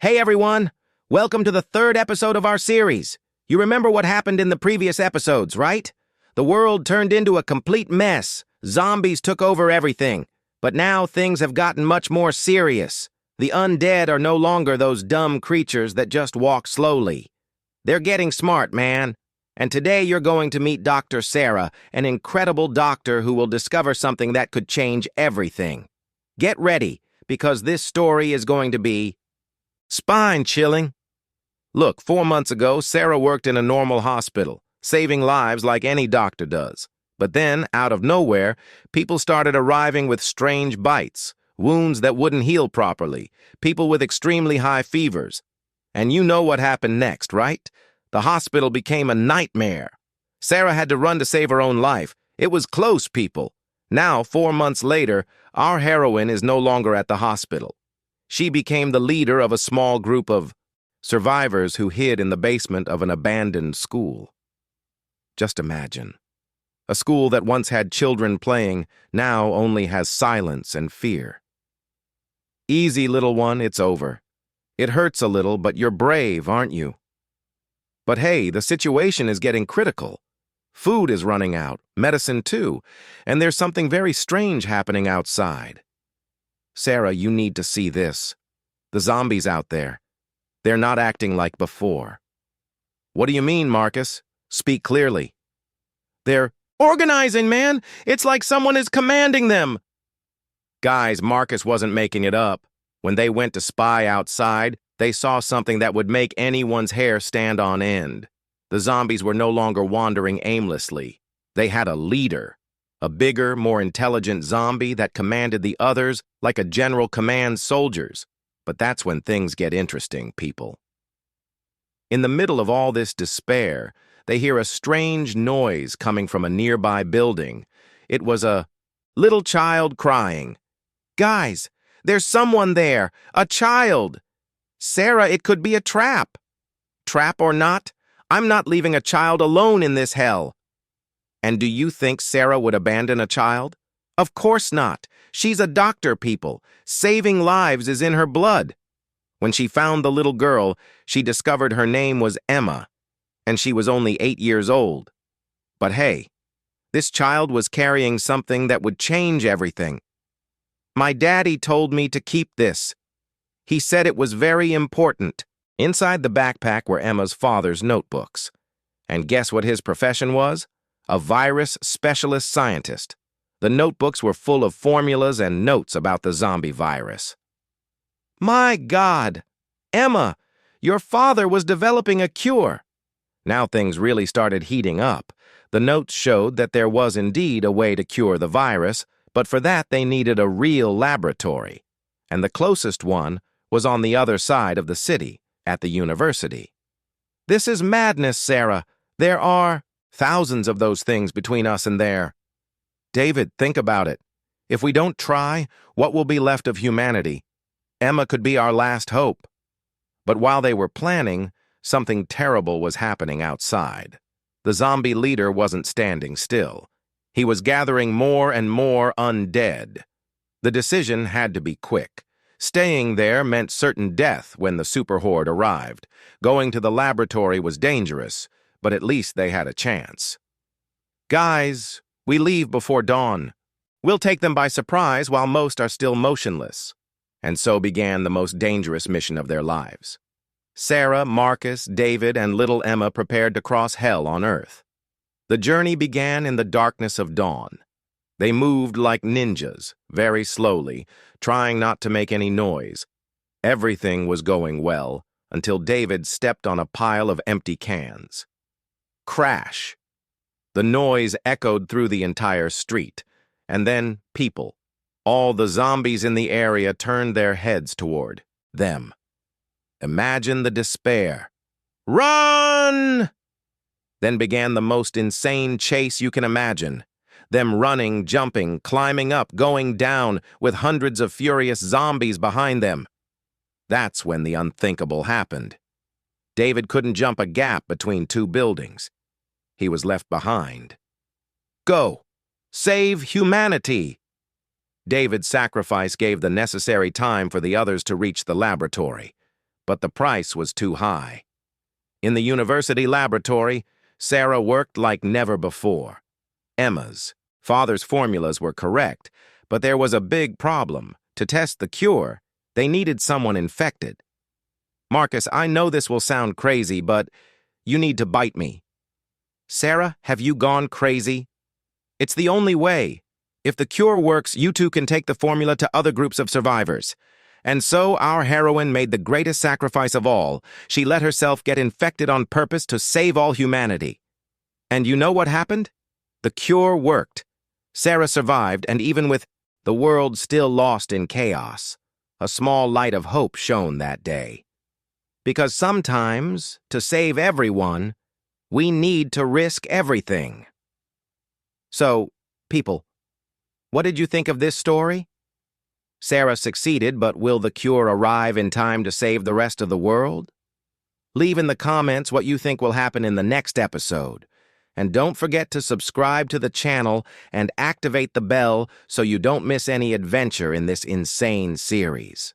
Hey everyone! Welcome to the third episode of our series. You remember what happened in the previous episodes, right? The world turned into a complete mess. Zombies took over everything. But now things have gotten much more serious. The undead are no longer those dumb creatures that just walk slowly. They're getting smart, man. And today you're going to meet Dr. Sarah, an incredible doctor who will discover something that could change everything. Get ready, because this story is going to be spine-chilling. Look, 4 months ago, Sarah worked in a normal hospital, saving lives like any doctor does. But then, out of nowhere, people started arriving with strange bites, wounds that wouldn't heal properly, people with extremely high fevers. And you know what happened next, right? The hospital became a nightmare. Sarah had to run to save her own life. It was close, people. Now, 4 months later, our heroine is no longer at the hospital. She became the leader of a small group of survivors who hid in the basement of an abandoned school. Just imagine. A school that once had children playing now only has silence and fear. Easy, little one, it's over. It hurts a little, but you're brave, aren't you? But hey, the situation is getting critical. Food is running out, medicine too, and there's something very strange happening outside. Sarah, you need to see this. The zombies out there. They're not acting like before. What do you mean, Marcus? Speak clearly. They're organizing, man! It's like someone is commanding them! Guys, Marcus wasn't making it up. When they went to spy outside, they saw something that would make anyone's hair stand on end. The zombies were no longer wandering aimlessly. They had a leader. A bigger, more intelligent zombie that commanded the others like a general commands soldiers. But that's when things get interesting, people. In the middle of all this despair, they hear a strange noise coming from a nearby building. It was a little child crying. Guys, there's someone there, a child. Sarah, it could be a trap. Trap or not, I'm not leaving a child alone in this hell. And do you think Sarah would abandon a child? Of course not. She's a doctor, people. Saving lives is in her blood. When she found the little girl, she discovered her name was Emma, and she was only 8 years old. But hey, this child was carrying something that would change everything. My daddy told me to keep this. He said it was very important. Inside the backpack were Emma's father's notebooks. And guess what his profession was? A virus specialist scientist. The notebooks were full of formulas and notes about the zombie virus. My God! Emma, your father was developing a cure. Now things really started heating up. The notes showed that there was indeed a way to cure the virus, but for that they needed a real laboratory. And the closest one was on the other side of the city, at the university. This is madness, Sarah. There are thousands of those things between us and there. David, think about it. If we don't try, what will be left of humanity? Emma could be our last hope. But while they were planning, something terrible was happening outside. The zombie leader wasn't standing still. He was gathering more and more undead. The decision had to be quick. Staying there meant certain death when the super horde arrived. Going to the laboratory was dangerous, but at least they had a chance. Guys, we leave before dawn. We'll take them by surprise while most are still motionless. And so began the most dangerous mission of their lives. Sarah, Marcus, David, and little Emma prepared to cross hell on Earth. The journey began in the darkness of dawn. They moved like ninjas, very slowly, trying not to make any noise. Everything was going well until David stepped on a pile of empty cans. Crash! The noise echoed through the entire street, and then people. All the zombies in the area turned their heads toward them. Imagine the despair. Run! Then began the most insane chase you can imagine. Them running, jumping, climbing up, going down, with hundreds of furious zombies behind them. That's when the unthinkable happened. David couldn't jump a gap between two buildings. He was left behind. Go! Save humanity! David's sacrifice gave the necessary time for the others to reach the laboratory. but the price was too high. In the university laboratory, Sarah worked like never before. Emma's father's formulas were correct, but there was a big problem. To test the cure, they needed someone infected. Marcus, I know this will sound crazy, but you need to bite me. Sarah, have you gone crazy? It's the only way. If the cure works, you two can take the formula to other groups of survivors. And so our heroine made the greatest sacrifice of all. She let herself get infected on purpose to save all humanity. And you know what happened? The cure worked. Sarah survived, and even with the world still lost in chaos, a small light of hope shone that day. Because sometimes, to save everyone, we need to risk everything. So, people, what did you think of this story? Sarah succeeded, but will the cure arrive in time to save the rest of the world? Leave in the comments what you think will happen in the next episode. And don't forget to subscribe to the channel and activate the bell so you don't miss any adventure in this insane series.